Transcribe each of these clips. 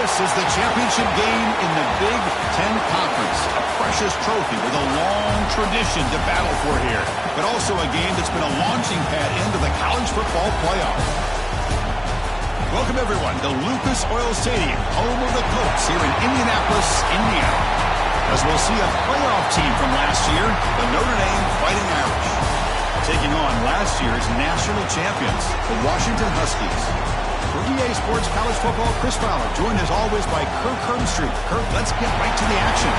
This is the championship game in the Big Ten Conference. A precious trophy with a long tradition to battle for here. But also a game that's been a launching pad into the college football playoff. Welcome, everyone, to Lucas Oil Stadium, home of the Colts here in Indianapolis, Indiana. As we'll see a playoff team from last year, the Notre Dame Fighting Irish, taking on last year's national champions, the Washington Huskies. For EA Sports College Football, Chris Fowler, joined as always by Kirk Herbstreit. Kirk, let's get right to the action.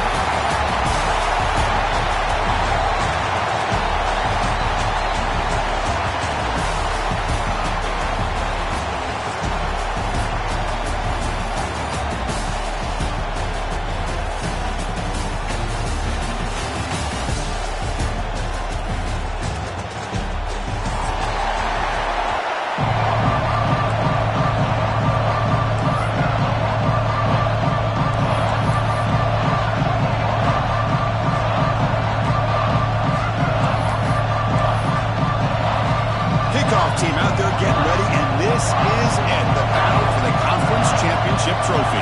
Team out there getting ready, and this is it, the battle for the conference championship trophy.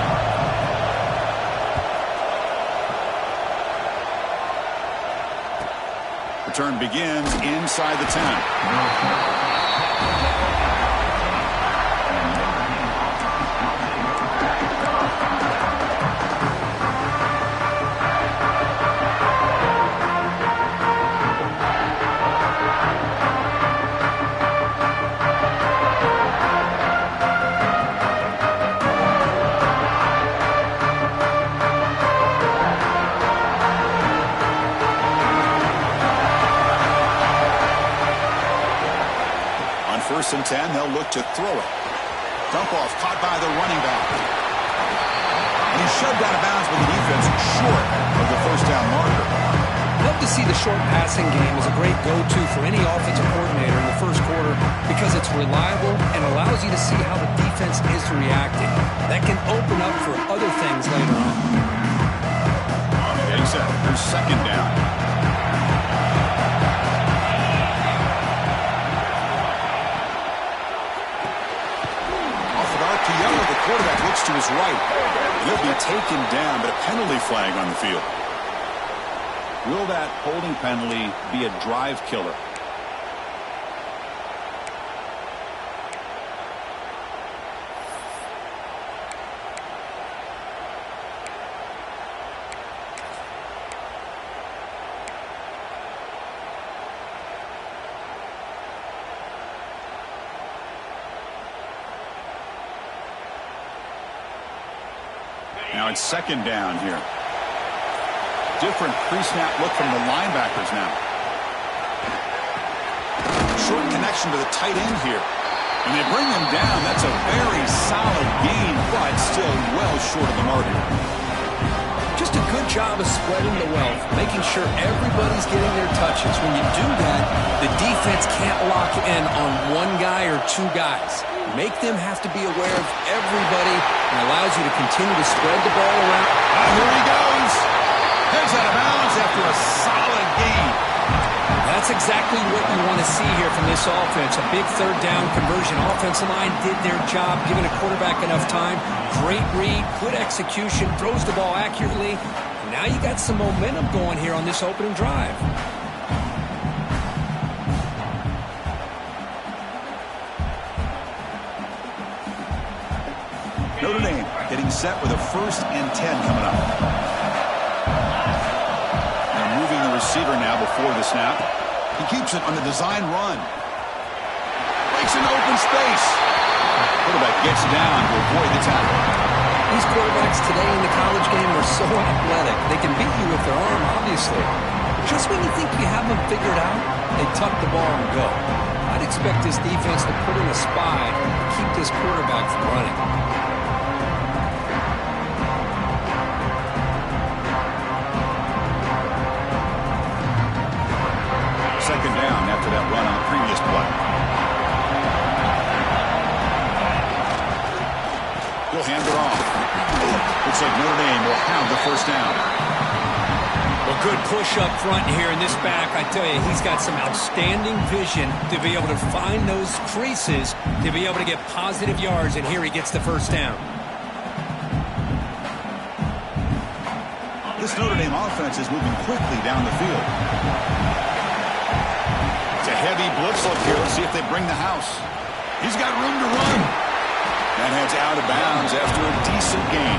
Return begins inside the 10. First and 10, they'll look to throw it. Dump off, caught by the running back. And he's shoved out of bounds with the defense short of the first down marker. Love to see the short passing game as a great go-to for any offensive coordinator in the first quarter because it's reliable and allows you to see how the defense is reacting. That can open up for other things later on. Getting set. There's second down. The quarterback looks to his right. He'll be taken down, but a penalty flag on the field. Will that holding penalty be a drive killer? Now it's second down here. Different pre-snap look from the linebackers now. Short connection to the tight end here. And they bring him down. That's a very solid gain, but still well short of the marker. Just a good job of spreading the wealth, making sure everybody's getting their touches. When you do that, the defense can't lock in on one guy or two guys. Make them have to be aware of everybody and allows you to continue to spread the ball around. Here he goes. Heads out of bounds after a solid gain. That's exactly what you want to see here from this offense. A big third down conversion. Offensive line did their job, giving a quarterback enough time. Great read, good execution, throws the ball accurately. Now you got some momentum going here on this opening drive. Notre Dame getting set with a 1st and 10 coming up. Now moving the receiver now before the snap. He keeps it on the design run. Breaks into open space. Quarterback gets down to avoid the tackle. These quarterbacks today in the college game are so athletic. They can beat you with their arm, obviously. Just when you think you have them figured out, they tuck the ball and go. I'd expect this defense to put in a spy to keep this quarterback from running. Second down after that run on the previous play. He'll hand it off. Looks like Notre Dame will have the first down. Well, good push up front here in this back. I tell you, he's got some outstanding vision to be able to find those creases, to be able to get positive yards, and here he gets the first down. This Notre Dame offense is moving quickly down the field. It's a heavy blitz look here. Let's see if they bring the house. He's got room to run. That heads out of bounds after a decent gain.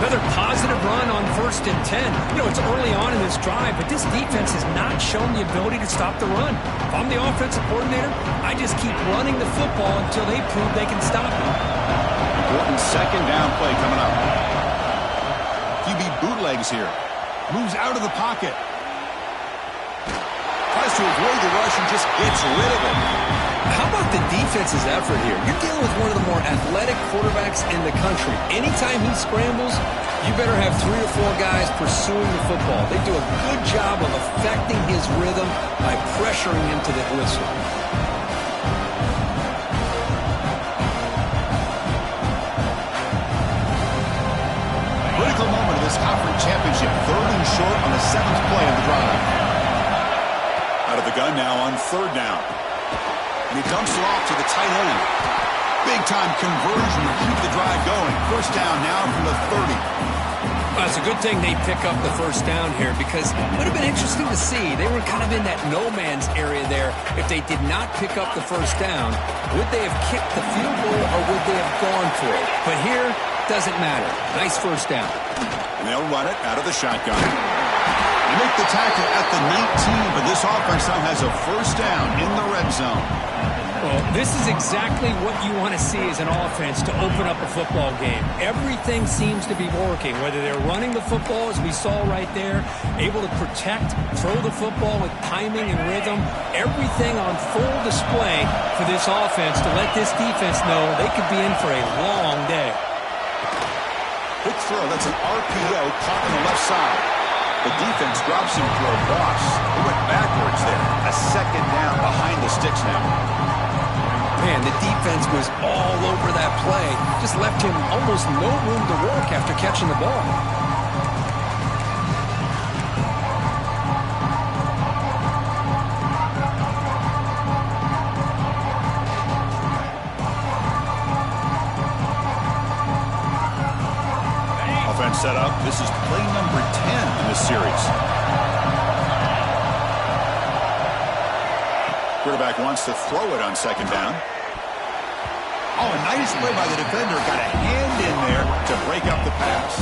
Another positive run on 1st and 10. You know, it's early on in this drive, but this defense has not shown the ability to stop the run. If I'm the offensive coordinator, I just keep running the football until they prove they can stop it. Important second down play coming up. QB bootlegs here. Moves out of the pocket. Tries to avoid the rush and just gets rid of it. How about the defense's effort here? You're dealing with one of the more athletic quarterbacks in the country. Anytime he scrambles, you better have 3 or 4 guys pursuing the football. They do a good job of affecting his rhythm by pressuring him to the whistle. Critical moment of this conference championship. 3rd and short on the 7th play of the drive. Out of the gun now on 3rd down. And he dumps it off to the tight end. Big-time conversion to keep the drive going. 1st down now from the 30. Well, it's a good thing they pick up the 1st down here because it would have been interesting to see. They were kind of in that no-man's area there. If they did not pick up the 1st down, would they have kicked the field goal or would they have gone for it? But here, doesn't matter. Nice 1st down. And they'll run it out of the shotgun. They make the tackle at the 19, but this offense now has a 1st down in the red zone. Well, this is exactly what you want to see as an offense to open up a football game. Everything seems to be working, whether they're running the football, as we saw right there, able to protect, throw the football with timing and rhythm, everything on full display for this offense to let this defense know they could be in for a long day. Quick throw, that's an RPO caught on the left side. The defense drops him for a loss. He went backwards there. A 2nd down behind the sticks now. Man, the defense was all over that play. Just left him almost no room to work after catching the ball. Offense set up. This is play number 10 in this series. Quarterback wants to throw it on 2nd down. Oh, a nice play by the defender. Got a hand in there to break up the pass.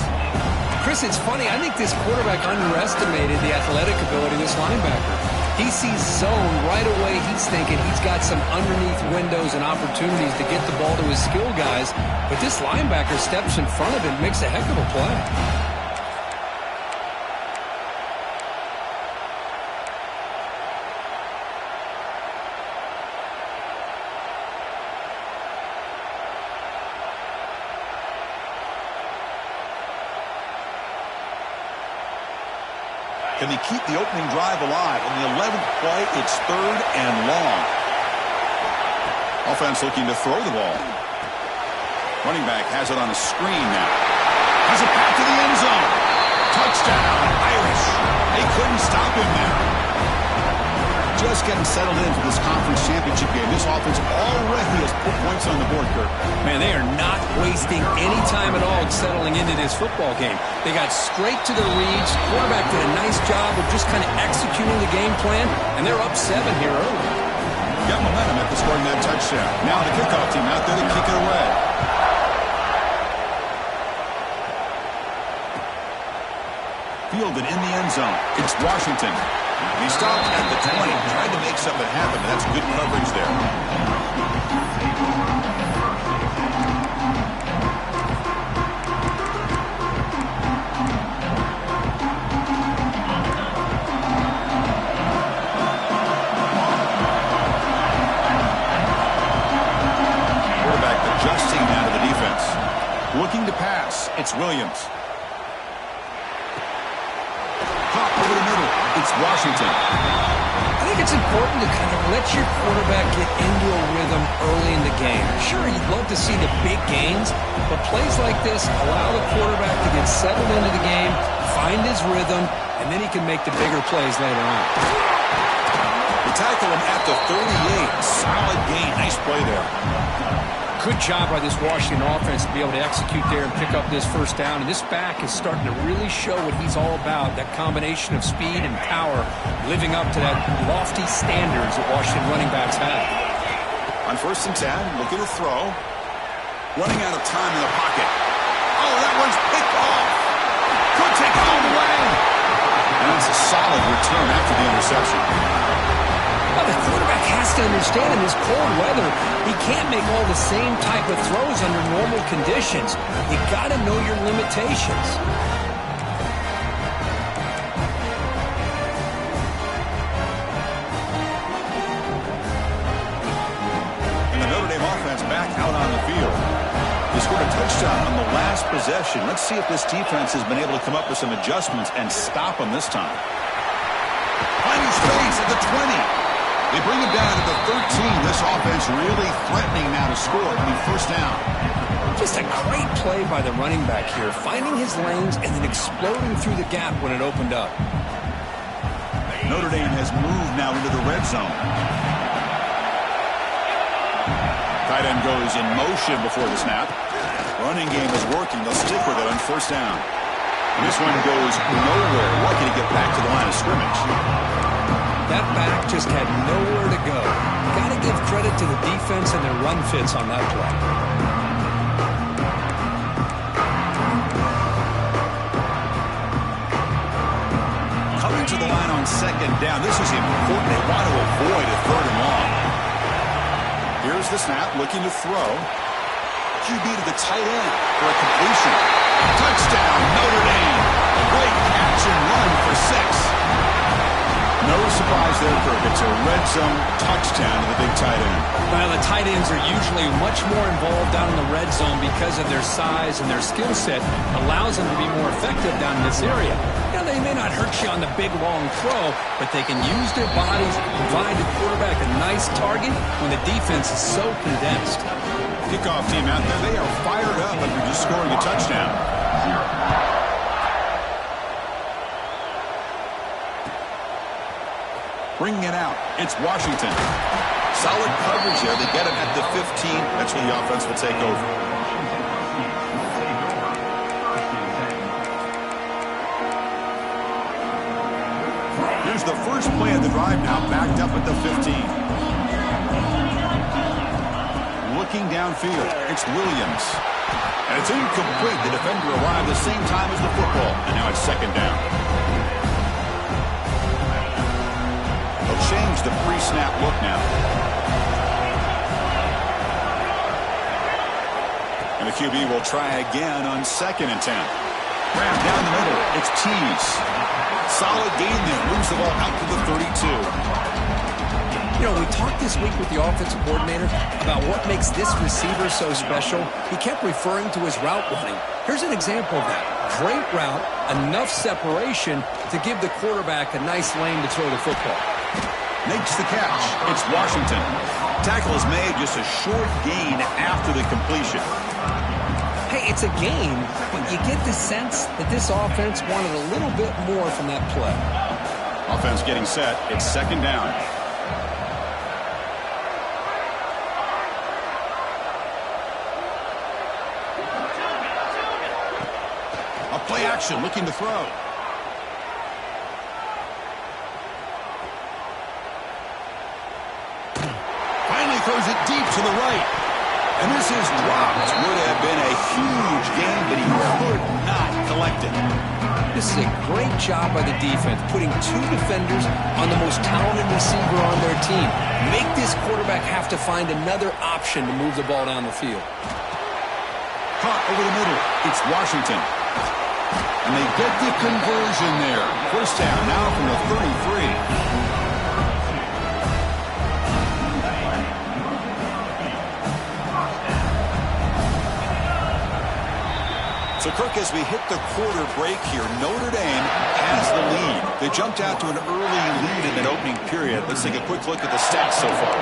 Chris, it's funny. I think this quarterback underestimated the athletic ability of this linebacker. He sees zone right away. He's thinking he's got some underneath windows and opportunities to get the ball to his skill guys. But this linebacker steps in front of him, makes a heck of a play. Can they keep the opening drive alive? In the 11th play, it's 3rd and long. Offense looking to throw the ball. Running back has it on a screen now. Has it back to the end zone. Touchdown, Irish. They couldn't stop him there. Just getting settled in for this conference championship game. This offense already has put points on the board, Kirk. Man, they are not wasting any time at all settling into this football game. They got straight to their reads. Quarterback did a nice job of just kind of executing the game plan, and they're up 7 here early. Got momentum after scoring that touchdown. Now the kickoff team out there to kick it away. Fielded in the end zone. It's Washington. He stopped at the 20, trying to make something happen. That's good coverage there. Quarterback adjusting now to the defense. Looking to pass. It's Williams. Pop over the middle. It's Washington. I think it's important to kind of let your quarterback get into a rhythm early in the game. Sure, you'd love to see the big gains, but plays like this allow the quarterback to get settled into the game, find his rhythm, and then he can make the bigger plays later on. They tackle him at the 38. Solid gain. Nice play there. Good job by this Washington offense to be able to execute there and pick up this first down. And this back is starting to really show what he's all about, that combination of speed and power, living up to that lofty standards that Washington running backs have. On 1st and 10, looking to throw. Running out of time in the pocket. Oh, that one's picked off. Could take it all the way. And that's a solid return after the interception. Well, the quarterback has to understand in this cold weather, he can't make all the same type of throws under normal conditions. You got to know your limitations. And the Notre Dame offense back out on the field. They scored a touchdown on the last possession. Let's see if this defense has been able to come up with some adjustments and stop them this time. Finding space at the 20. They bring him down to the 13. This offense really threatening now to score. It'll be first down. Just a great play by the running back here, finding his lanes and then exploding through the gap when it opened up. Notre Dame has moved now into the red zone. Tight end goes in motion before the snap. Running game is working. They'll stick with it on first down. And this one goes nowhere. Lucky to get back to the line of scrimmage. That back just had nowhere to go. Got to give credit to the defense and their run fits on that play. Coming to the line on second down. This is important. They want to avoid a 3rd and long. Here's the snap, looking to throw. QB to the tight end for a completion. Touchdown, Notre Dame. A great catch and run for 6. No surprise there, Kirk. It's a red zone touchdown to the big tight end. Well, the tight ends are usually much more involved down in the red zone because of their size and their skill set allows them to be more effective down in this area. You know, they may not hurt you on the big, long throw, but they can use their bodies to provide the quarterback a nice target when the defense is so condensed. Kickoff team out there, they are fired up after just scoring a touchdown. Bringing it out, it's Washington. Solid coverage there. They get him at the 15. That's when the offense will take over. Here's the first play of the drive now, backed up at the 15. Looking downfield, it's Williams. And it's incomplete. The defender arrived the same time as the football. And now it's second down. Change the pre-snap look now. And the QB will try again on 2nd and 10. Grab down the middle. It's Tease. Solid gain there. Moves the ball out to the 32. You know, we talked this week with the offensive coordinator about what makes this receiver so special. He kept referring to his route running. Here's an example of that. Great route, enough separation to give the quarterback a nice lane to throw the football. Makes the catch. It's Washington. Tackle is made, just a short gain after the completion. Hey, it's a gain, but you get the sense that this offense wanted a little bit more from that play. Offense getting set. It's second down. A play action, looking to throw. Throws it deep to the right. And this is dropped. Would have been a huge gain, but he could not collect it. This is a great job by the defense, putting 2 defenders on the most talented receiver on their team. Make this quarterback have to find another option to move the ball down the field. Caught over the middle. It's Washington. And they get the conversion there. First down now from the 33. So, Kirk, as we hit the quarter break here, Notre Dame has the lead. They jumped out to an early lead in that opening period. Let's take a quick look at the stats so far.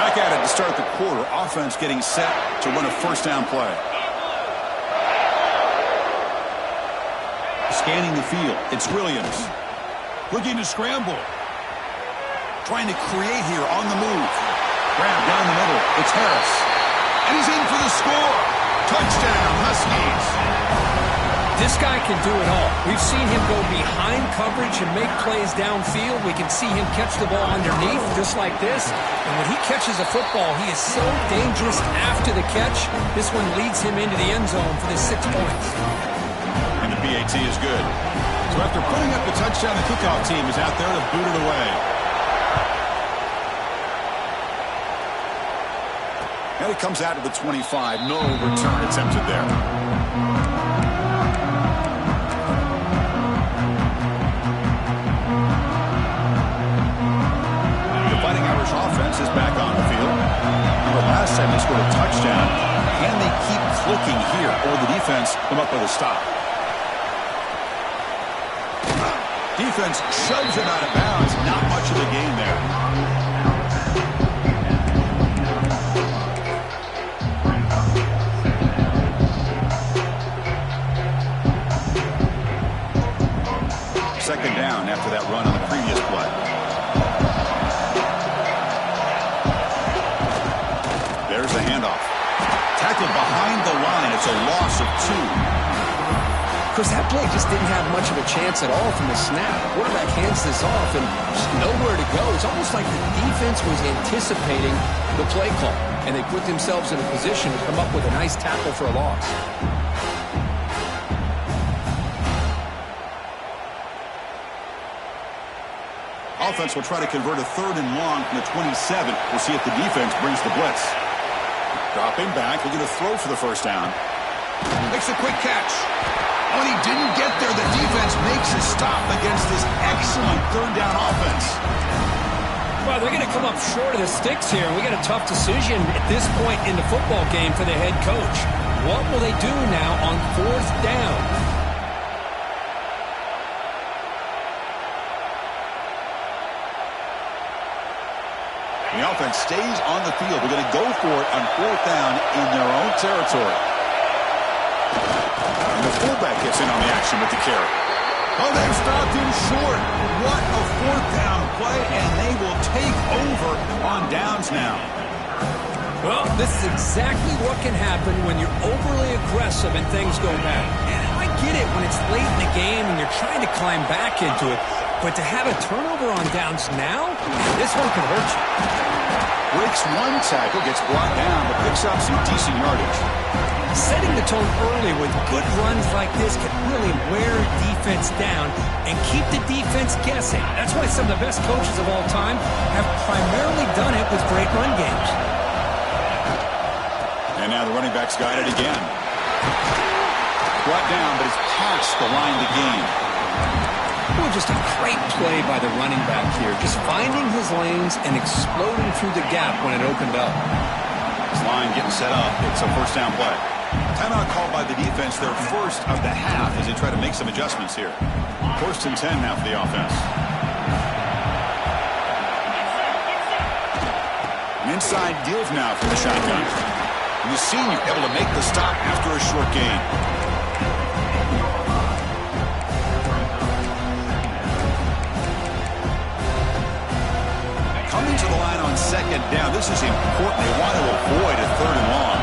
Back at it to start the quarter. Offense getting set to run a first down play. Scanning the field. It's Williams. Looking to scramble. trying to create here on the move. Grab down the middle. It's Harris. And he's in for the score. Touchdown, Huskies. This guy can do it all. We've seen him go behind coverage and make plays downfield. We can see him catch the ball underneath, just like this. And when he catches a football, he is so dangerous after the catch. This one leads him into the end zone for the 6 points. And the PAT is good. So after putting up the touchdown, the kickoff team is out there to boot it away. And it comes out to the 25. No return attempted there. Offense is back on the field. Remember last time they scored a touchdown. Can they keep clicking here, or the defense come up with a stop? Defense shoves him out of bounds. Not much of a gain there. Second down after that run on the previous play. There's the handoff. Tackled behind the line. It's a loss of 2. Because that play just didn't have much of a chance at all from the snap. Quarterback hands this off and just nowhere to go. It's almost like the defense was anticipating the play call, and they put themselves in a position to come up with a nice tackle for a loss. Offense will try to convert a 3rd and long from the 27. We'll see if the defense brings the blitz. Dropping back, looking to throw for the first down. Makes a quick catch. When he didn't get there, the defense makes a stop against this excellent 3rd down offense. Well, they're going to come up short of the sticks here, and we got a tough decision at this point in the football game for the head coach. What will they do now on 4th down? The offense stays on the field. They're going to go for it on 4th down in their own territory. And the fullback gets in on the action with the carry. Oh, they've stopped him short. What a 4th down play, and they will take over on downs now. Well, this is exactly what can happen when you're overly aggressive and things go bad. And I get it when it's late in the game and you're trying to climb back into it. But to have a turnover on downs now, this one could hurt you. Breaks one tackle, gets brought down, but picks up some decent yardage. Setting the tone early with good runs like this can really wear defense down and keep the defense guessing. That's why some of the best coaches of all time have primarily done it with great run games. And now the running back's got it again. Brought down, but it's past the line to gain. Well, just a great play by the running back here. Just finding his lanes and exploding through the gap when it opened up. This line getting set up. It's a 1st down play. Timeout called by the defense, their first of the half as they try to make some adjustments here. 1st and 10 now for the offense. An inside give now from the shotgun. And the senior able to make the stop after a short gain. Coming to the line on 2nd down. This is important. They want to avoid a 3rd and long.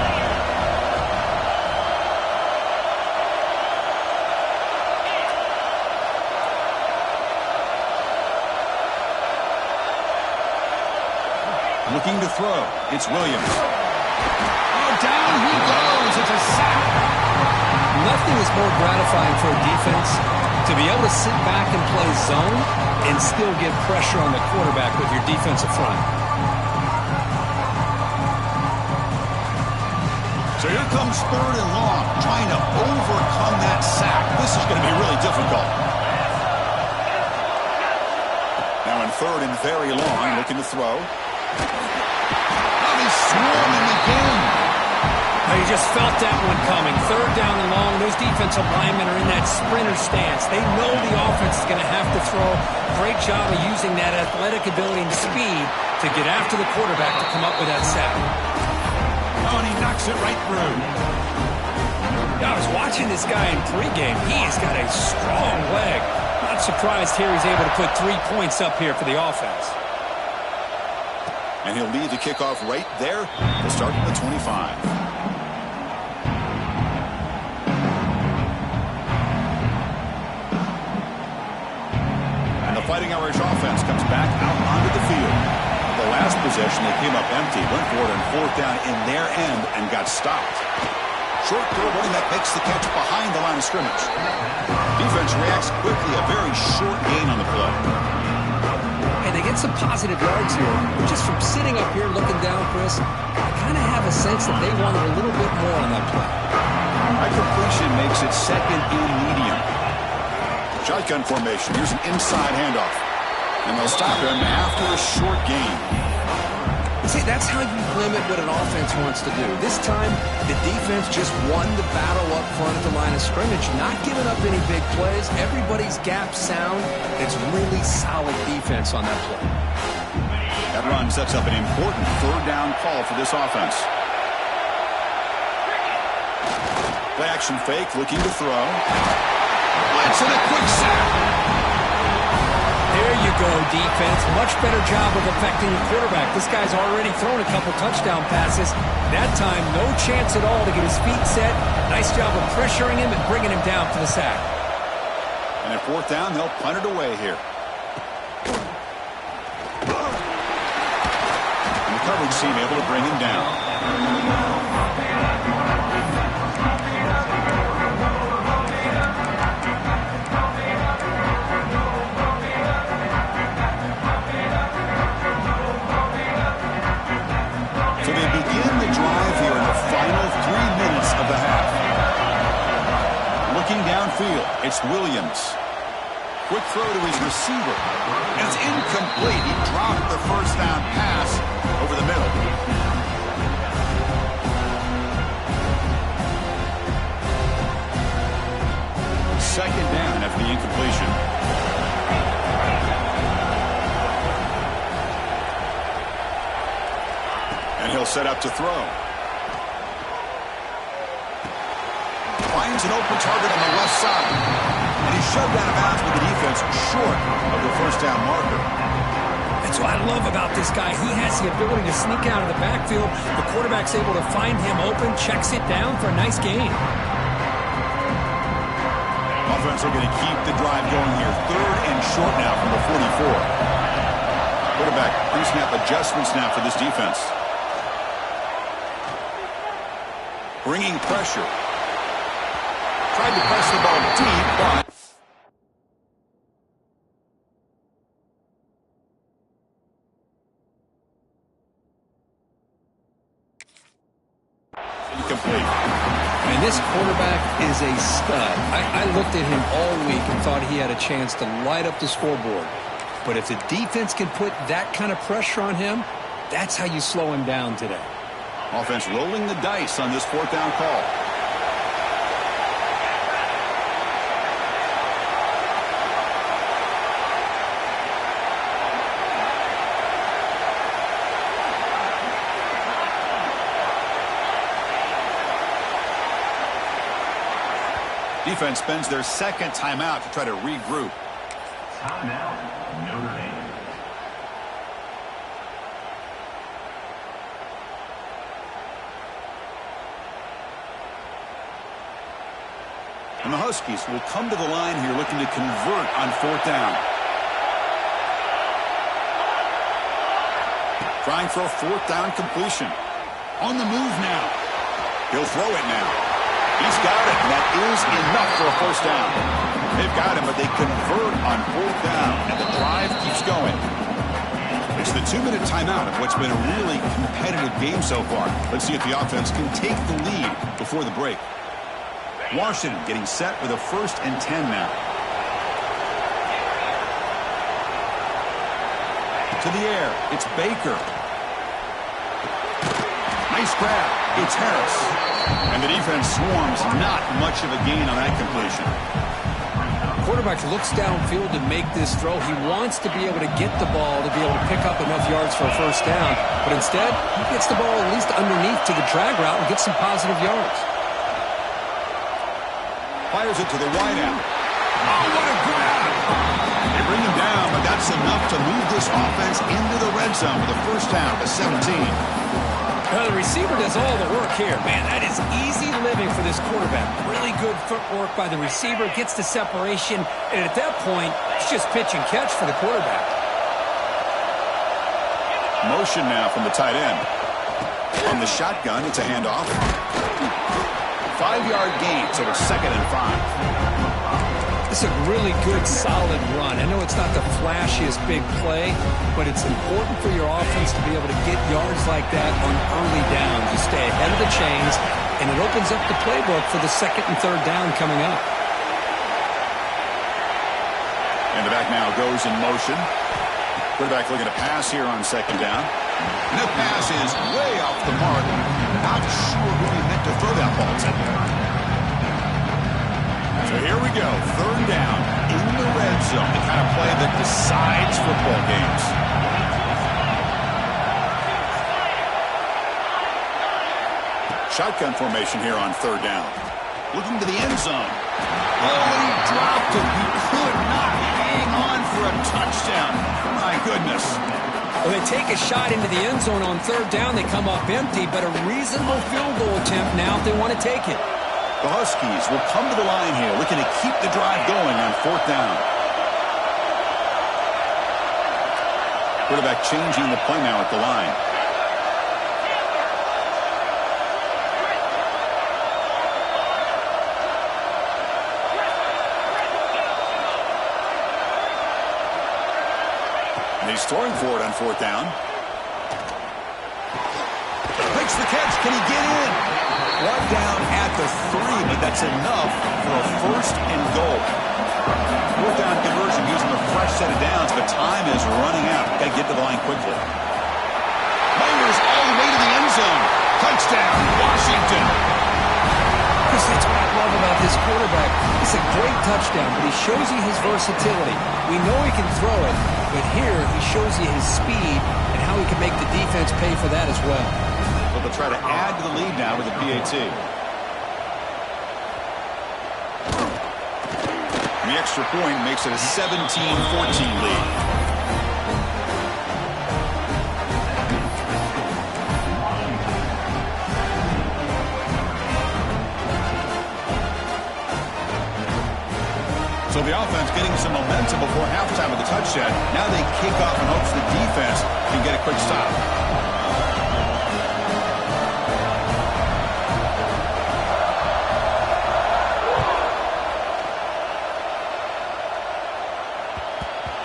Looking to throw. It's Williams. Oh, down he goes. It's a sack. Nothing is more gratifying for a defense to be able to sit back and play zone and still get pressure on the quarterback with your defensive front. So here comes 3rd and long, trying to overcome that sack. This is going to be really difficult. Now in 3rd and very long, looking to throw. Now they swarm him again. You just felt that one coming. 3rd down and long. Those defensive linemen are in that sprinter stance. They know the offense is going to have to throw. Great job of using that athletic ability and speed to get after the quarterback to come up with that sack. Oh, and he knocks it right through. I was watching this guy in pregame. He has got a strong leg. Not surprised here he's able to put 3 points up here for the offense. And he'll lead the kickoff right there to start at the 25. Fighting Irish offense comes back out onto the field. The last possession, they came up empty, went for it on fourth down in their end and got stopped. Short throw, running back makes the catch behind the line of scrimmage. Defense reacts quickly, a very short gain on the play. And they get some positive yards here. Just from sitting up here looking down, Chris, I kind of have a sense that they wanted a little bit more on that play. High completion makes it second and medium. Shotgun formation. Here's an inside handoff. And they'll stop him after a short gain. See, that's how you limit what an offense wants to do. This time, the defense just won the battle up front at the line of scrimmage, not giving up any big plays. Everybody's gap sound. It's really solid defense on that play. That run sets up an important third down call for this offense. Play action fake, looking to throw. Blitz and a quick sack. There you go, defense. Much better job of affecting the quarterback. This guy's already thrown a couple touchdown passes. That time, no chance at all to get his feet set. Nice job of pressuring him and bringing him down for the sack. And at fourth down, they'll punt it away here. And the coverage team able to bring him down. It's Williams. Quick throw to his receiver. And it's incomplete. He dropped the first down pass over the middle. Second down after the incompletion. And he'll set up to throw. Finds an open target on the left side. And he's shoved out of bounds with the defense short of the first down marker. That's what I love about this guy. He has the ability to sneak out of the backfield. The quarterback's able to find him open, checks it down for a nice gain. Offense are going to keep the drive going here. Third and short now from the 44. Quarterback pre-snap adjustments now for this defense. Bringing pressure. Tried to press the ball deep, but incomplete. And this quarterback is a stud. I looked at him all week and thought he had a chance to light up the scoreboard. But if the defense can put that kind of pressure on him, that's how you slow him down today. Offense rolling the dice on this fourth down call. Defense spends their second timeout to try to regroup. Timeout, Notre Dame. And the Huskies will come to the line here looking to convert on fourth down. Trying for a fourth down completion. On the move now. He'll throw it now. He's got it, and that is enough for a first down. They've got him, but they convert on fourth down, and the drive keeps going. It's the 2-minute timeout of what's been a really competitive game so far. Let's see if the offense can take the lead before the break. Washington getting set with a 1st and 10 now. To the air, it's Baker. Nice grab. It's Harris. And the defense swarms. Not much of a gain on that completion. Quarterback looks downfield to make this throw. He wants to be able to get the ball to be able to pick up enough yards for a first down. But instead, he gets the ball at least underneath to the drag route and gets some positive yards. Fires it to the wideout. Oh, what a grab. They bring him down, but but that's enough to move this offense into the red zone with a first down to 17. The receiver does all the work here. Man, that is easy living for this quarterback. Really good footwork by the receiver, gets the separation, and at that point, it's just pitch and catch for the quarterback. Motion now from the tight end. From the shotgun, it's a handoff. 5-yard gain, so it's 2nd and 5. It's a really good, solid run. I know it's not the flashiest big play, but it's important for your offense to be able to get yards like that on early downs. You stay ahead of the chains, and it opens up the playbook for the 2nd and 3rd down coming up. And the back now goes in motion. Quarterback looking to pass here on 2nd down. And that pass is way off the mark. Not sure who he meant to throw that ball to. So here we go, 3rd down in the red zone, the kind of play that decides football games. Shotgun formation here on 3rd down. Looking to the end zone. Oh, he dropped it. He could not hang on for a touchdown. My goodness. Well, they take a shot into the end zone on 3rd down. They come up empty, but a reasonable field goal attempt now if they want to take it. The Huskies will come to the line here, looking to keep the drive going on 4th down. Quarterback changing the play now at the line. And he's throwing for it on 4th down. Makes the catch. Can he get in? One down at the 3, but that's enough for a 1st and goal. 4th down conversion using a fresh set of downs, but time is running out. Got to get to the line quickly. Miners all the way to the end zone. Touchdown, Washington. Chris, that's what I love about this quarterback. It's a great touchdown, but he shows you his versatility. We know he can throw it, but here he shows you his speed and how he can make the defense pay for that as well. They'll try to add to the lead now with a PAT. And the extra point makes it a 17-14 lead. So the offense getting some momentum before halftime with the touchdown. Now they kick off in hopes the defense can get a quick stop.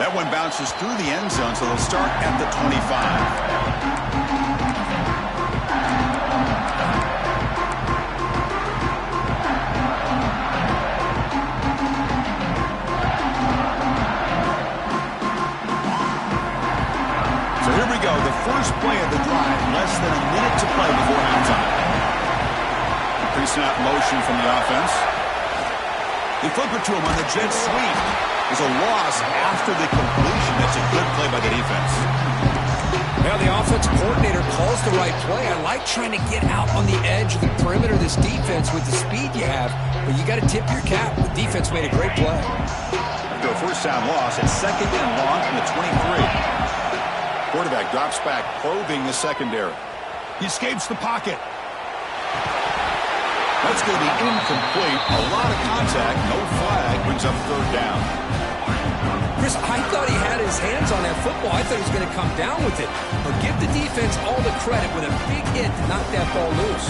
That one bounces through the end zone, so they'll start at the 25. So here we go, the first play of the drive, less than a minute to play before halftime. Pre-snap motion from the offense. They flip it to him on the jet sweep. There's a loss after the completion. That's a good play by the defense. Well, the offensive coordinator calls the right play. I like trying to get out on the edge of the perimeter of this defense with the speed you have, but you got to tip your cap. The defense made a great play. After a first down loss, it's 2nd and long from the 23. Quarterback drops back, probing the secondary. He escapes the pocket. That's going to be incomplete. A lot of contact, no flag, brings up 3rd down. Chris, I thought he had his hands on that football. I thought he was going to come down with it. But give the defense all the credit with a big hit to knock that ball loose.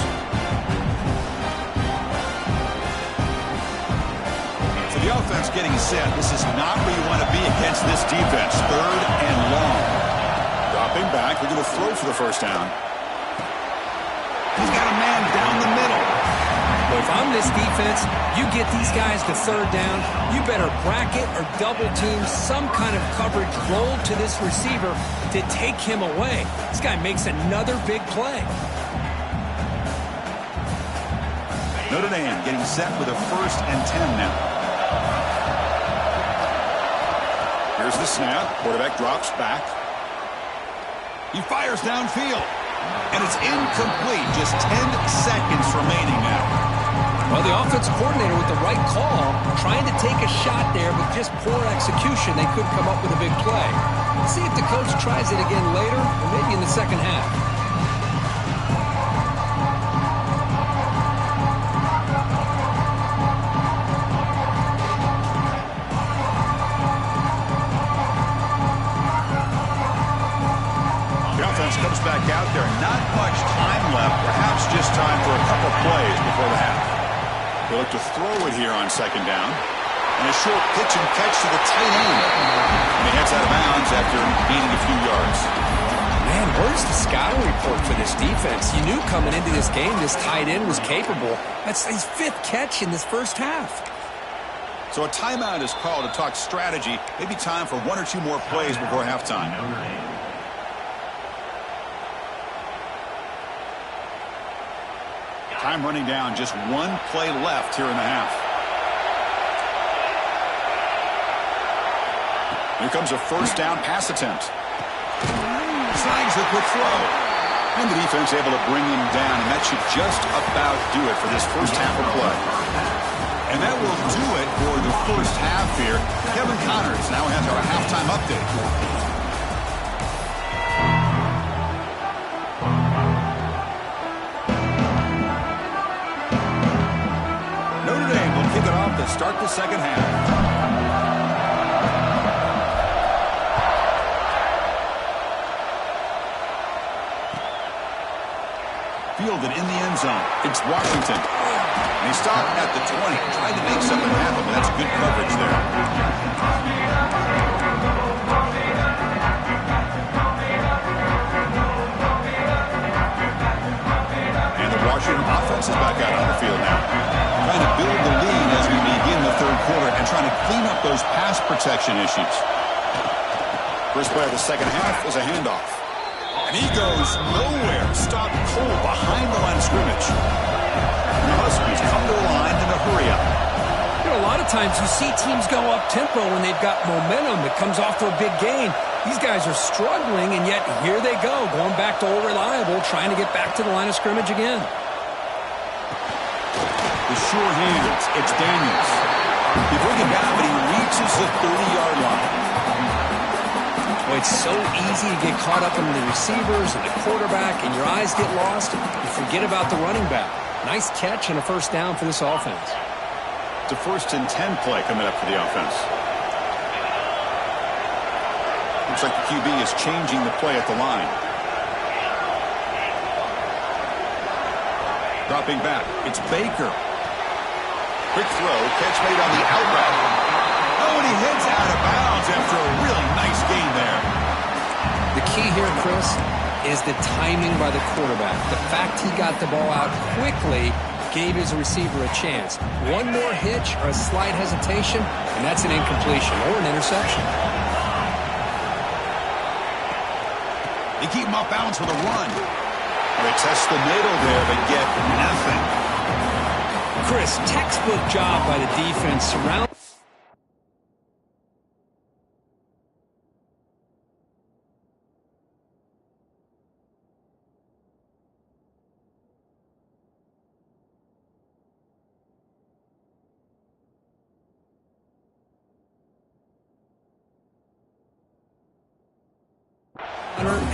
So the offense getting set. This is not where you want to be against this defense. 3rd and long. Dropping back, looking to throw for the first down. He's got a man down the middle. Well, if I'm this defense, you get these guys to 3rd down, you better bracket or double team some kind of coverage roll to this receiver to take him away. This guy makes another big play. Notre Dame getting set with a 1st and 10 now. Here's the snap. Quarterback drops back. He fires downfield. And it's incomplete. Just 10 seconds remaining now. Well, the offensive coordinator with the right call, trying to take a shot there, but just poor execution. They couldn't come up with a big play. Let's see if the coach tries it again later, or maybe in the second half. The offense comes back out there. Not much time left. Perhaps just time for a couple plays before the half. They look to throw it here on second down. And a short pitch and catch to the tight end. And he heads out of bounds after gaining a few yards. Man, where's the scouting report for this defense? You knew coming into this game this tight end was capable. That's his 5th catch in this first half. So a timeout is called to talk strategy. Maybe time for 1 or 2 more plays before halftime. Time running down, just 1 play left here in the half. Here comes a first down pass attempt. Snags the quick throw. And the defense able to bring him down, and that should just about do it for this first half of play. And that will do it for the first half here. Kevin Connors now has our halftime update. Notre Dame will kick it off to start the second half. Fielded in the end zone. It's Washington. And he stopped at the 20. Tried to make something happen, but that's good coverage there. And the Washington offense is back out on the field now. Trying to build the lead as we begin the third quarter and trying to clean up those pass protection issues. First play of the second half is a handoff. And he goes nowhere. Stopped cold behind the line of scrimmage. And the Huskies come to the line in a hurry up. You know, a lot of times you see teams go up-tempo when they've got momentum that comes off to a big gain. These guys are struggling, and yet here they go, going back to old reliable, trying to get back to the line of scrimmage again. The sure hands. It's Daniels. He brings him down, but he reaches the 30-yard line. Well, it's so easy to get caught up in the receivers and the quarterback, and your eyes get lost. You forget about the running back. Nice catch and a first down for this offense. It's a 1st and 10 play coming up for the offense. Looks like the QB is changing the play at the line. Dropping back. It's Baker. Quick throw. Catch made on the out route. Oh, and he heads out of bounds after a really nice gain there. The key here, Chris, is the timing by the quarterback. The fact he got the ball out quickly gave his receiver a chance. One more hitch or a slight hesitation, and that's an incompletion or an interception. They keep him off balance with a run. They test the middle there, but get nothing. Chris, textbook job by the defense. Surround.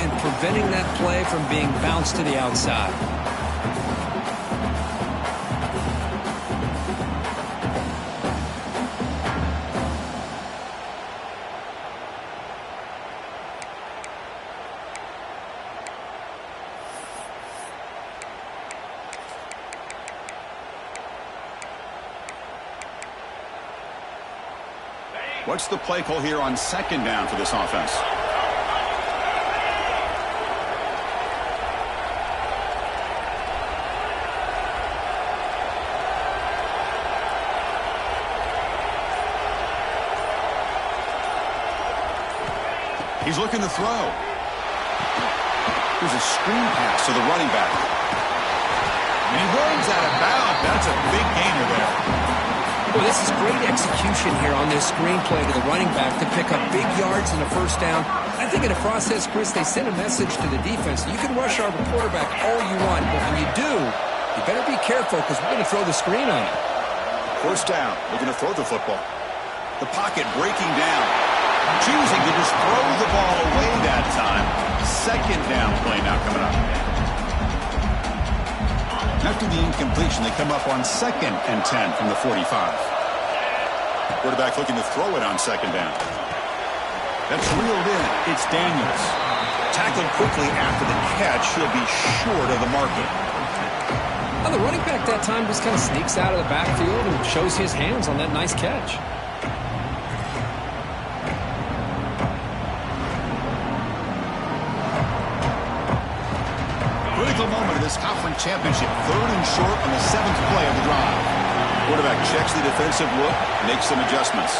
And preventing that play from being bounced to the outside. What's the play call here on second down for this offense? He's looking to throw. There's a screen pass to the running back. And he runs out of bounds. That's a big gainer there. Well, this is great execution here on this screen play to the running back to pick up big yards and a first down. I think in the process, Chris, they sent a message to the defense. You can rush our quarterback all you want, but when you do, You better be careful because we're going to throw the screen on you. First down. They're going to throw the football. The pocket breaking down. Choosing to just throw the ball away that time. Second down play now coming up. After the incompletion, they come up on 2nd and 10 from the 45. Quarterback looking to throw it on 2nd down. That's reeled in. It's Daniels. Tackled quickly after the catch. He'll be short of the marker. Well, the running back that time just kind of sneaks out of the backfield and shows his hands on that nice catch. Critical moment of this conference championship. 3rd and short on the 7th play of the drive. Quarterback checks the defensive look, makes some adjustments.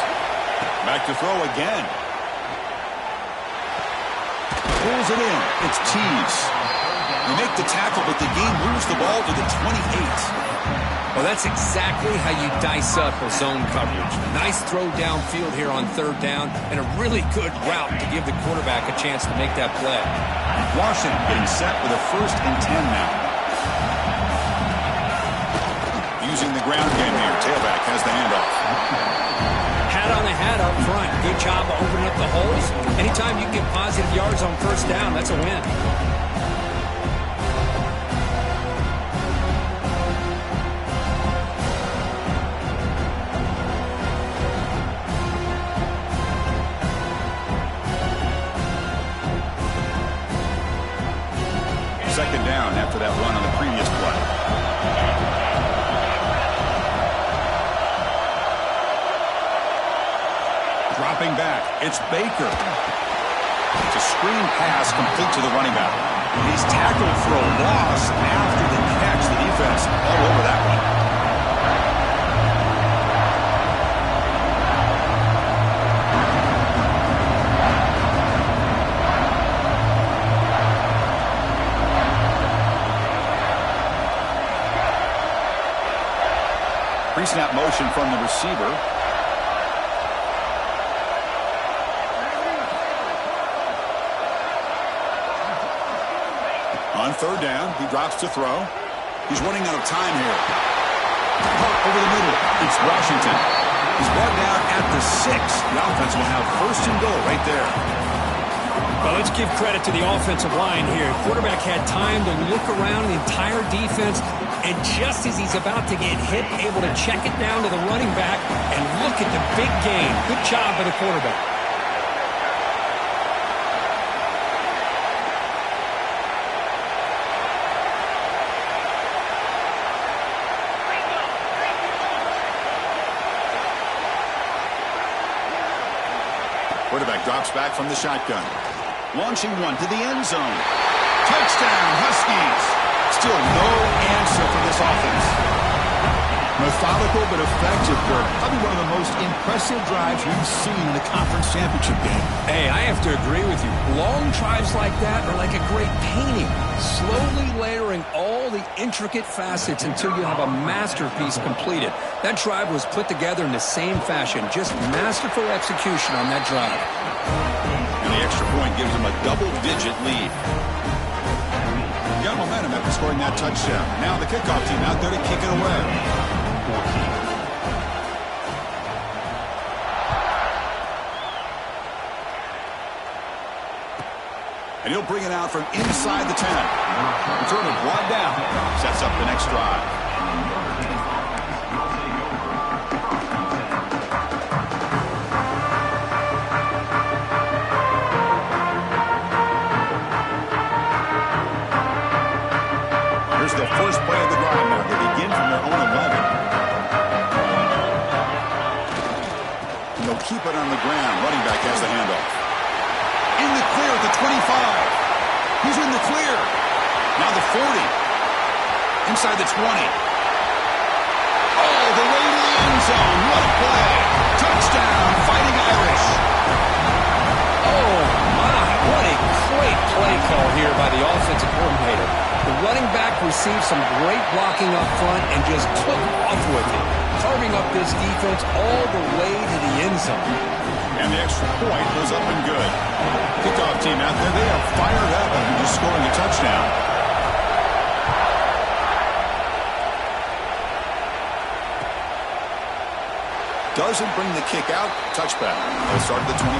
Back to throw again. Pulls it in. It's Tees. They make the tackle, but the game moves the ball to the 28. Well, that's exactly how you dice up a zone coverage. Nice throw downfield here on 3rd down, and a really good route to give the quarterback a chance to make that play. Washington getting set with a 1st and 10 now. Using the ground game here. Tailback has the handoff. Hat on the hat up front. Good job of opening up the holes. Anytime you get positive yards on 1st down, that's a win. Second down after that run on the previous play. Dropping back. It's Baker. It's a screen pass complete to the running back. He's tackled for a loss after the catch. The defense all over that one. Pre-snap motion from the receiver. On 3rd down, he drops to throw. He's running out of time here. Over the middle, it's Washington. He's brought down at the 6. The offense will have 1st and goal right there. Well, let's give credit to the offensive line here. Quarterback had time to look around the entire defense, and just as he's about to get hit, able to check it down to the running back, and look at the big gain. Good job by the quarterback. Quarterback drops back from the shotgun. Launching one to the end zone. Touchdown, Huskies. Still no answer for this offense. Methodical but effective work. Probably one of the most impressive drives we've seen in the conference championship game. Hey, I have to agree with you. Long drives like that are like a great painting. Slowly layering all the intricate facets until you have a masterpiece completed. That drive was put together in the same fashion. Just masterful execution on that drive. And the extra point gives them a double-digit lead. Got momentum after scoring that touchdown. Now the kickoff team out there to kick it away. And he'll bring it out from inside the 10. Return it brought down. Sets up the next drive. Here's the first play of the drive now. They begin from their own 11. And they'll keep it on the ground. Running back has the handoff. In the clear at the 25. He's in the clear. Now the 40. Inside the 20. Oh, the way to the end zone. What a play. Touchdown, Fighting Irish. Oh, my. What a great play call here by the offensive coordinator. The running back received some great blocking up front and just took off with it, carving up this defense all the way to the end zone. And the extra point goes up and good. Kickoff team out there, they are fired up after just scoring a touchdown. Doesn't bring the kick out. Touchback. They'll start at the 25.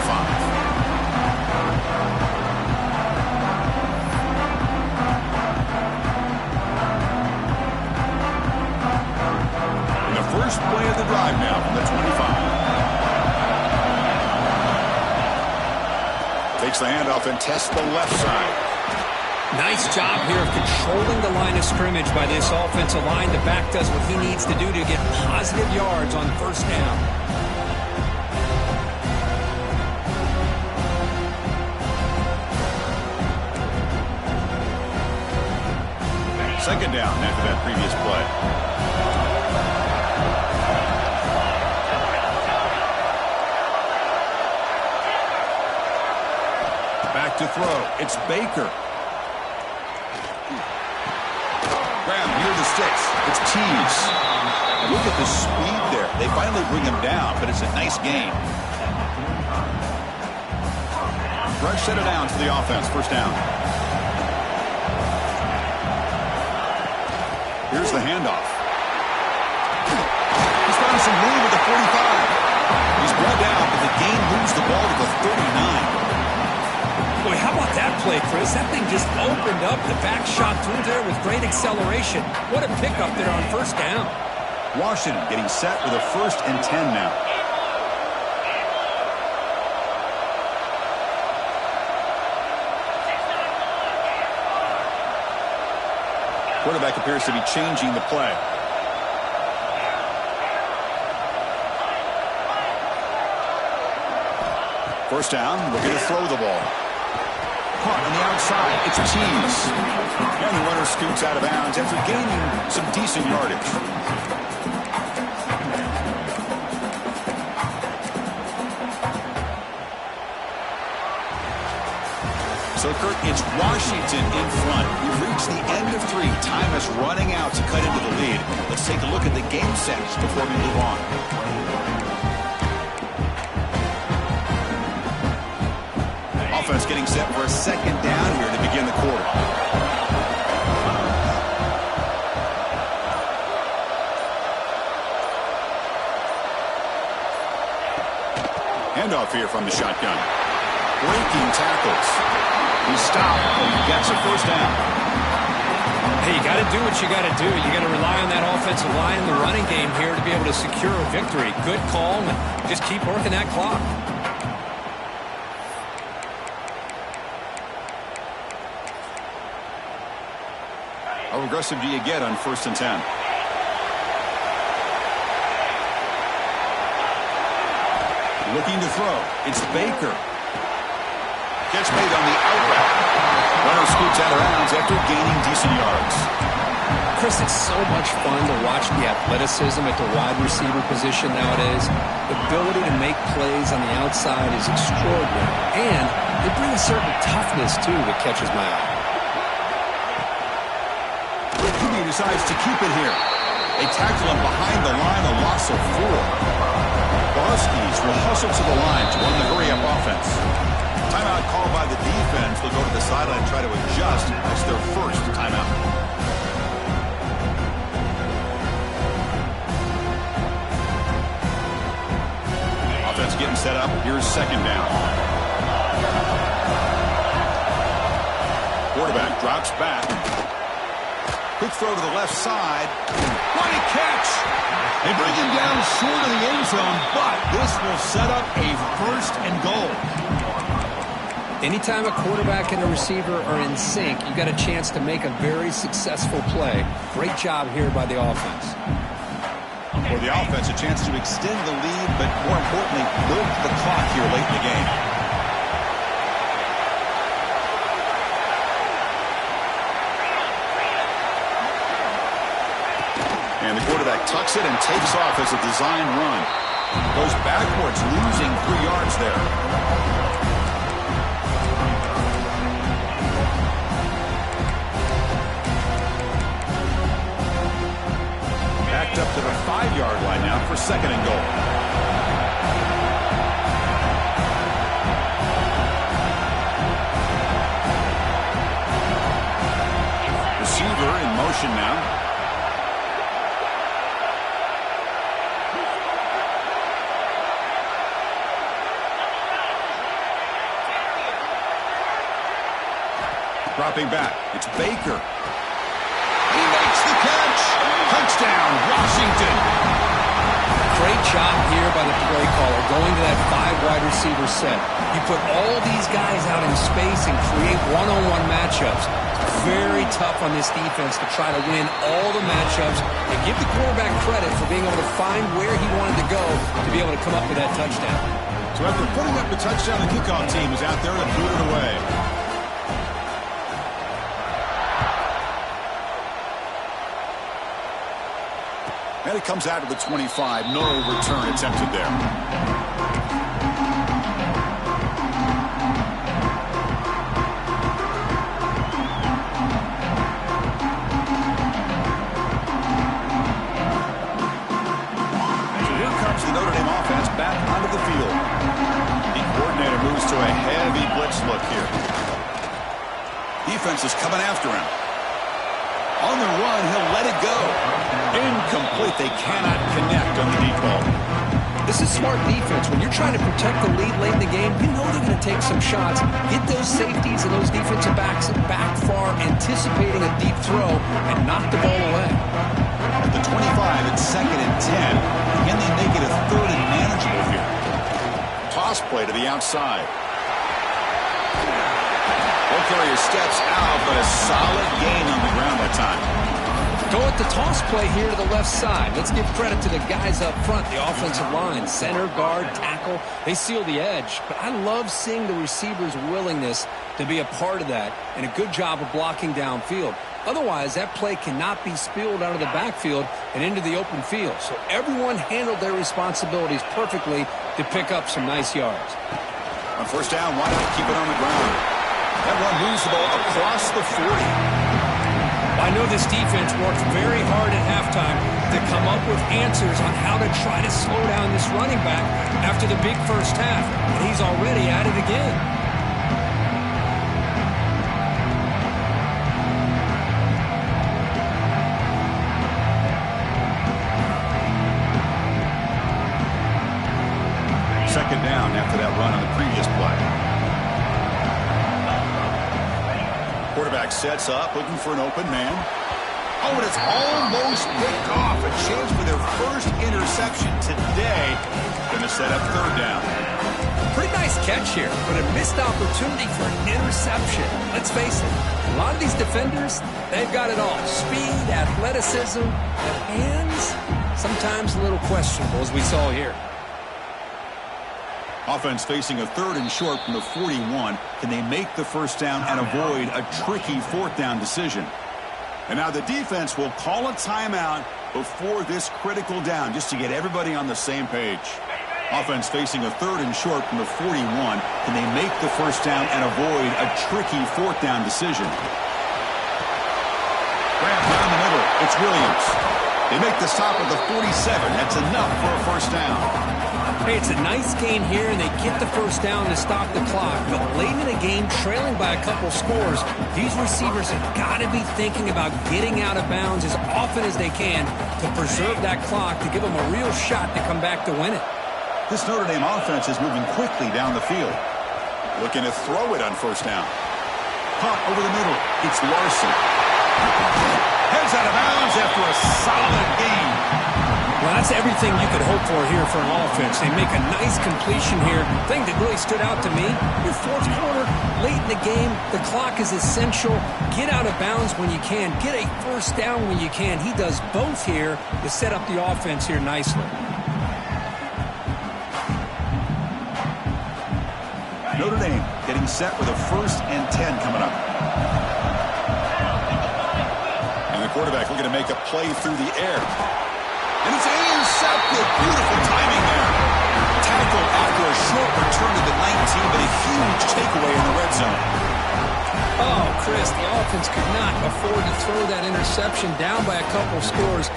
First play of the drive now from the 25. Takes the handoff and tests the left side. Nice job here of controlling the line of scrimmage by this offensive line. The back does what he needs to do to get positive yards on first down. Second down after that previous play. Back to throw. It's Baker. Grab near the sticks. It's Tees. And look at the speed there. They finally bring him down, but it's a nice gain. Rush set it down to the offense. First down. Here's the handoff. He's found some room at the 45. He's brought down, but the gain moves the ball to the 39. Boy, how about that play, Chris? That thing just opened up. The back shot through there with great acceleration. What a pickup there on first down. Washington getting set with a 1st and 10 now. Quarterback appears to be changing the play. First down, looking to throw the ball. Caught on the outside. It's Tees. And the runner scoots out of bounds after gaining some decent yardage. So, Kurt, it's Washington in front. We've reached the end of 3. Time is running out to cut into the lead. Let's take a look at the game sets before we move on. Offense getting set for a second down here to begin the quarter. Handoff here from the shotgun. Breaking tackles. He stopped and he gets a first down. Hey, you got to do what you got to do. You got to rely on that offensive line in the running game here to be able to secure a victory. Good call, and just keep working that clock. How aggressive do you get on 1st and 10? Looking to throw. It's Baker. Catch made on the out route. Runner scoots out of bounds after gaining decent yards. Chris, it's so much fun to watch the athleticism at the wide receiver position nowadays. The ability to make plays on the outside is extraordinary. And they bring a certain toughness, too, that catches my eye. He decides to keep it here. They tackle him behind the line, a loss of 4. The Huskies will hustle to the line to run the hurry-up offense. Timeout called by the defense. They'll go to the sideline and try to adjust. That's their first timeout. Offense getting set up. Here's second down. Quarterback drops back. Quick throw to the left side. What a catch! They bring him down short of the end zone, but this will set up a 1st and goal. Anytime a quarterback and a receiver are in sync, you got a chance to make a very successful play. Great job here by the offense. For the offense, a chance to extend the lead, but more importantly, milk the clock here late in the game. And the quarterback tucks it and takes off as a design run. Goes backwards, losing 3 yards there. Backed up to the 5-yard line now for 2nd and goal. Receiver in motion now. Dropping back, it's Baker. He makes the catch. Touchdown, Washington. Great job here by the play caller, going to that 5 wide receiver set. You put all these guys out in space and create one-on-one matchups. Very tough on this defense to try to win all the matchups and give the quarterback credit for being able to find where he wanted to go to be able to come up with that touchdown. So after putting up the touchdown, the kickoff team is out there to boot it away. And it comes out of the 25. No return attempted there. So here comes the Notre Dame offense back onto the field. The coordinator moves to a heavy blitz look here. Defense is coming after him. On the run, he'll let it go. Incomplete. They cannot connect on the deep ball. This is smart defense. When you're trying to protect the lead late in the game, you know they're going to take some shots. Get those safeties and those defensive backs back far, anticipating a deep throw, and knock the ball away. At the 25, it's 2nd and 10. Again, they make it a 3rd and manageable here. Toss play to the outside. Ball carrier steps out, but a solid gain on the ground that time. Go at the toss play here to the left side. Let's give credit to the guys up front, the offensive line, center, guard, tackle. They seal the edge. But I love seeing the receiver's willingness to be a part of that and a good job of blocking downfield. Otherwise, that play cannot be spilled out of the backfield and into the open field. So everyone handled their responsibilities perfectly to pick up some nice yards. On first down, why not keep it on the ground? That one moves the ball across the 40. I know this defense worked very hard at halftime to come up with answers on how to try to slow down this running back after the big first half, and he's already at it again. Second down after that run on the previous play. Quarterback sets up, looking for an open man. Oh, and it's almost picked off. A chance for their first interception today. Going to set up 3rd down. Pretty nice catch here, but a missed opportunity for an interception. Let's face it, a lot of these defenders, they've got it all. Speed, athleticism, but hands, sometimes a little questionable, as we saw here. Offense facing a 3rd and short from the 41. Can they make the first down and avoid a tricky 4th down decision? And now the defense will call a timeout before this critical down just to get everybody on the same page. Offense facing a 3rd and short from the 41. Can they make the first down and avoid a tricky 4th down decision? Grab down the middle. It's Williams. They make the stop at the 47. That's enough for a first down. Hey, it's a nice gain here, and they get the first down to stop the clock. But late in the game, trailing by a couple scores, these receivers have got to be thinking about getting out of bounds as often as they can to preserve that clock, to give them a real shot to come back to win it. This Notre Dame offense is moving quickly down the field. Looking to throw it on first down. Pump over the middle. It's Larson. Heads out of bounds after a solid gain. Well, that's everything you could hope for here for an offense. They make a nice completion here. The thing that really stood out to me, your 4th quarter, late in the game, the clock is essential. Get out of bounds when you can. Get a first down when you can. He does both here to set up the offense here nicely. Notre Dame getting set with a 1st and 10 coming up. And the quarterback looking to make a play through the air. And it's intercepted. Beautiful timing there. Tackle after a short return to the 19, but a huge takeaway in the red zone. Oh, Chris, the offense could not afford to throw that interception down by a couple scores.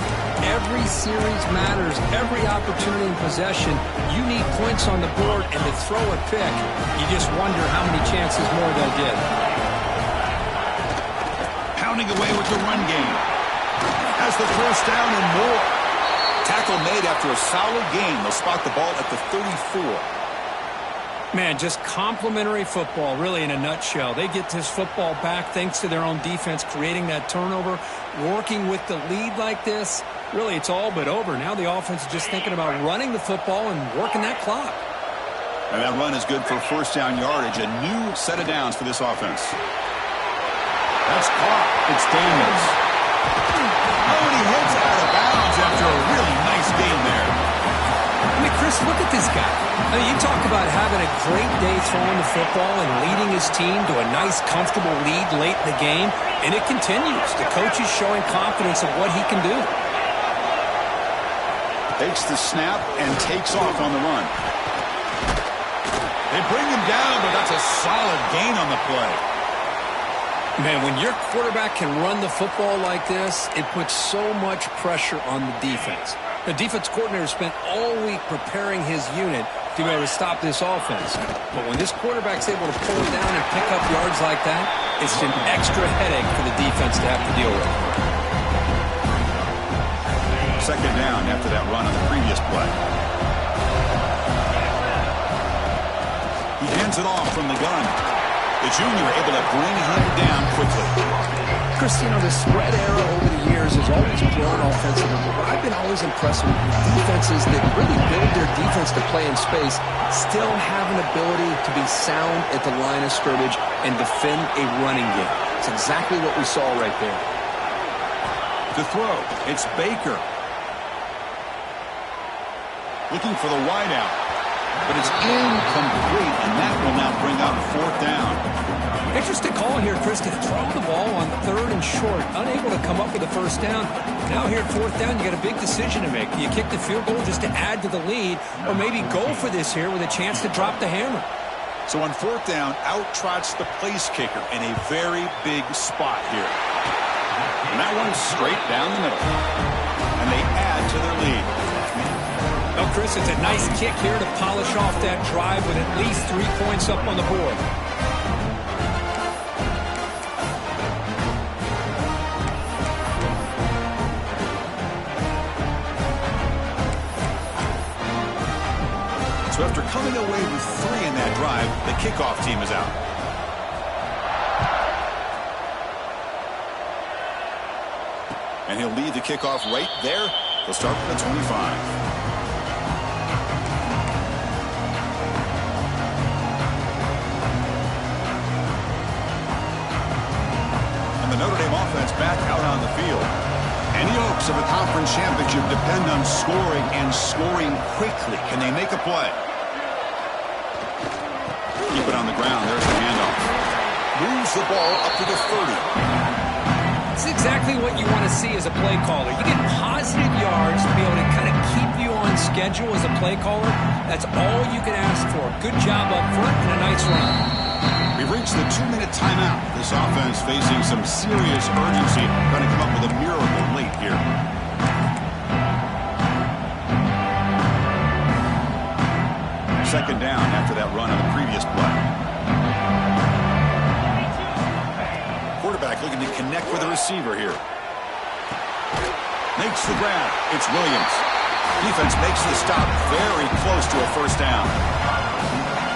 Every series matters. Every opportunity in possession. You need points on the board, and to throw a pick, you just wonder how many chances more they'll get. Pounding away with the run game. Has the first down and more. Tackle made after a solid gain. They'll spot the ball at the 34. Man, just complimentary football, really, in a nutshell. They get this football back thanks to their own defense, creating that turnover, working with the lead like this. Really, it's all but over. Now the offense is just thinking about running the football and working that clock. And that run is good for first down yardage, a new set of downs for this offense. That's caught. It's Daniels. Oh, and he heads out of bounds after a really nice game there. I mean, Chris, look at this guy. I mean, you talk about having a great day throwing the football and leading his team to a nice, comfortable lead late in the game, and it continues. The coach is showing confidence of what he can do. Takes the snap and takes off on the run. They bring him down, but that's a solid gain on the play. Man, when your quarterback can run the football like this, it puts so much pressure on the defense. The defense coordinator spent all week preparing his unit to be able to stop this offense. But when this quarterback's able to pull it down and pick up yards like that, it's an extra headache for the defense to have to deal with. Second down after that run on the previous play. He hands it off from the gun. The junior able to bring him down quickly. Chris, you know, the spread era over the years has always grown offensively, but I've been always impressed with defenses that really build their defense to play in space, still have an ability to be sound at the line of scrimmage and defend a running game. It's exactly what we saw right there. To throw, it's Baker. Looking for the wideout, but it's incomplete, and that will now bring up fourth down. Interesting call here, Chris, to throw the ball on third and short, unable to come up with a first down. Now here at fourth down, you got a big decision to make. Do you kick the field goal just to add to the lead, or maybe go for this here with a chance to drop the hammer? So on fourth down, out trots the place kicker in a very big spot here. And that one's straight down the middle. And they add to their lead. Well, Chris, it's a nice kick here to polish off that drive with at least 3 points up on the board. So after coming away with 3 in that drive, the kickoff team is out. And he'll lead the kickoff right there. He'll start with the 25. The Notre Dame offense back out on the field. Any hopes of a conference championship depend on scoring and scoring quickly. Can they make a play? Keep it on the ground. There's the handoff. Moves the ball up to the 30. It's exactly what you want to see as a play caller. You get positive yards to be able to kind of keep you on schedule as a play caller. That's all you can ask for. Good job up front and a nice run. We've reached the 2-minute timeout. This offense facing some serious urgency, trying to come up with a miracle late here. Second down after that run on the previous play. Quarterback looking to connect with the receiver here. Makes the grab. It's Williams. Defense makes the stop very close to a first down.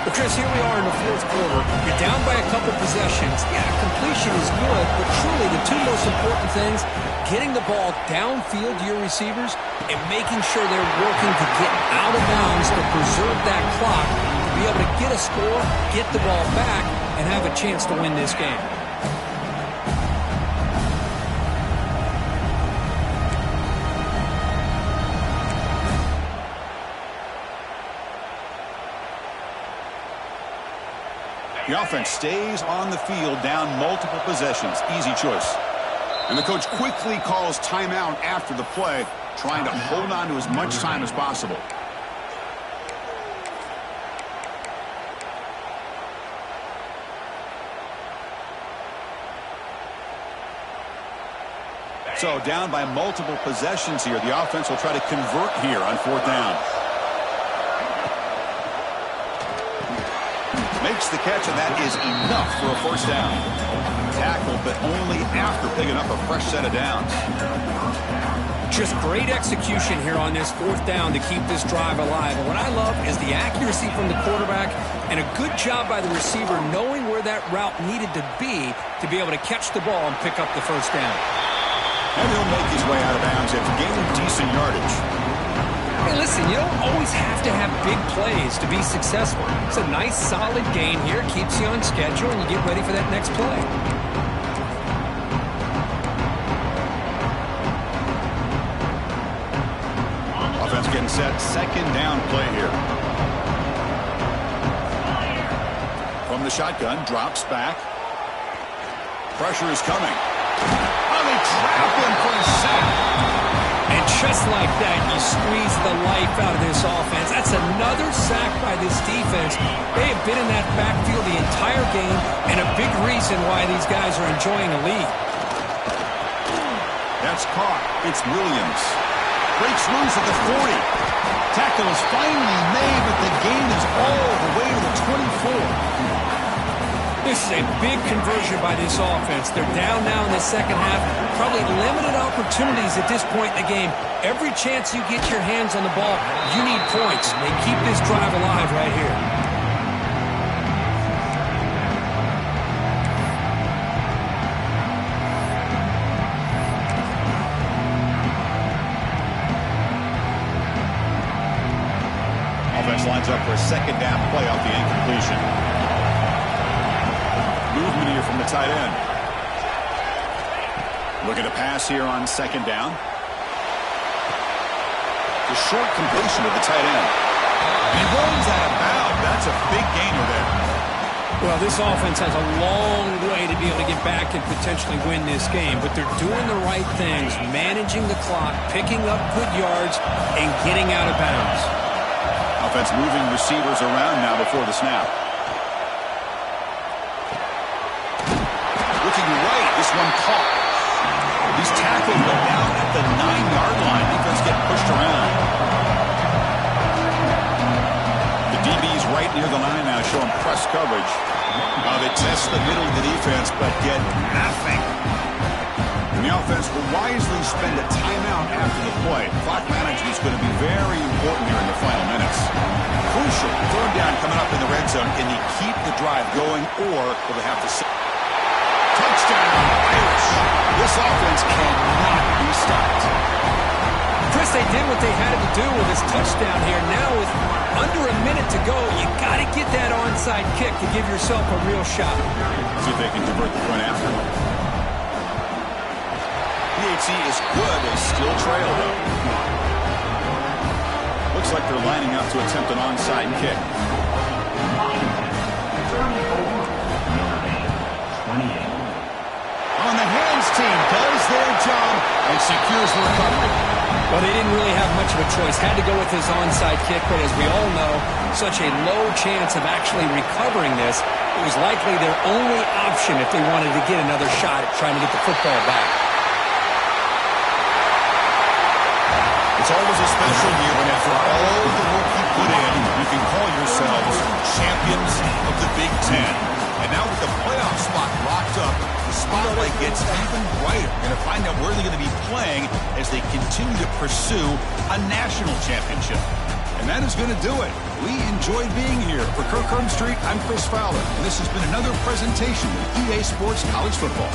Well, Chris, here we are in the fourth quarter. You're down by a couple possessions. Yeah, completion is good, but truly the 2 most important things, getting the ball downfield to your receivers and making sure they're working to get out of bounds to preserve that clock, to be able to get a score, get the ball back, and have a chance to win this game. The offense stays on the field down multiple possessions. Easy choice. And the coach quickly calls timeout after the play, trying to hold on to as much time as possible. So down by multiple possessions here. The offense will try to convert here on fourth down. Makes the catch, and that is enough for a first down. tackle, but only after picking up a fresh set of downs. Just great execution here on this fourth down to keep this drive alive. And what I love is the accuracy from the quarterback and a good job by the receiver knowing where that route needed to be able to catch the ball and pick up the first down. And he'll make his way out of bounds after gaining decent yardage. Hey, listen, you don't always have to have big plays to be successful. It's a nice, solid gain here. Keeps you on schedule, and you get ready for that next play. Offense getting set. Second down play here. From the shotgun, drops back. Pressure is coming. Oh, they trap him for a sack. And just like that, you squeeze the life out of this offense. That's another sack by this defense. They have been in that backfield the entire game, and a big reason why these guys are enjoying a lead. That's caught. It's Williams. Breaks loose at the 40. Tackle is finally made, but the gain is all the way to the 24. This is a big conversion by this offense. They're down now in the second half. Probably limited opportunities at this point in the game. Every chance you get your hands on the ball, you need points. They keep this drive alive right here. Offense lines up for a second down play off the incompletion. Movement here from the tight end. Looking to pass here on second down. The short completion of the tight end. And he runs out of bounds. That's a big gainer there. Well, this offense has a long way to be able to get back and potentially win this game, but they're doing the right things, managing the clock, picking up good yards, and getting out of bounds. Offense moving receivers around now before the snap. Looking right, this one caught. These tackles go down at the 9-yard line. Defense get pushed around. The DB's right near the line now, showing press coverage. They test the middle of the defense, but get nothing. And the offense will wisely spend a timeout after the play. Clock management is going to be very important here in the final minutes. Crucial. Third down coming up in the red zone. Can you keep the drive going, or will they have to... Touchdown, Irish. This offense cannot be stopped. Chris, they did what they had to do with this touchdown here. Now with under a minute to go, you got to get that onside kick to give yourself a real shot. See if they can convert the point after. PHC is good. They still trail, though. Looks like they're lining up to attempt an onside kick. On the hands team does their job and secures the recovery. Well, they didn't really have much of a choice. Had to go with this onside kick, but as we all know, such a low chance of actually recovering this. It was likely their only option if they wanted to get another shot at trying to get the football back. It's always a special year when after all the work you put in, you can call yourselves champions of the Big Ten. And now with the playoff spot locked up, the spotlight gets even brighter. We're going to find out where they're going to be playing as they continue to pursue a national championship. And that is going to do it. We enjoyed being here. For Kirk Herbstreit, I'm Chris Fowler. And this has been another presentation of EA Sports College Football.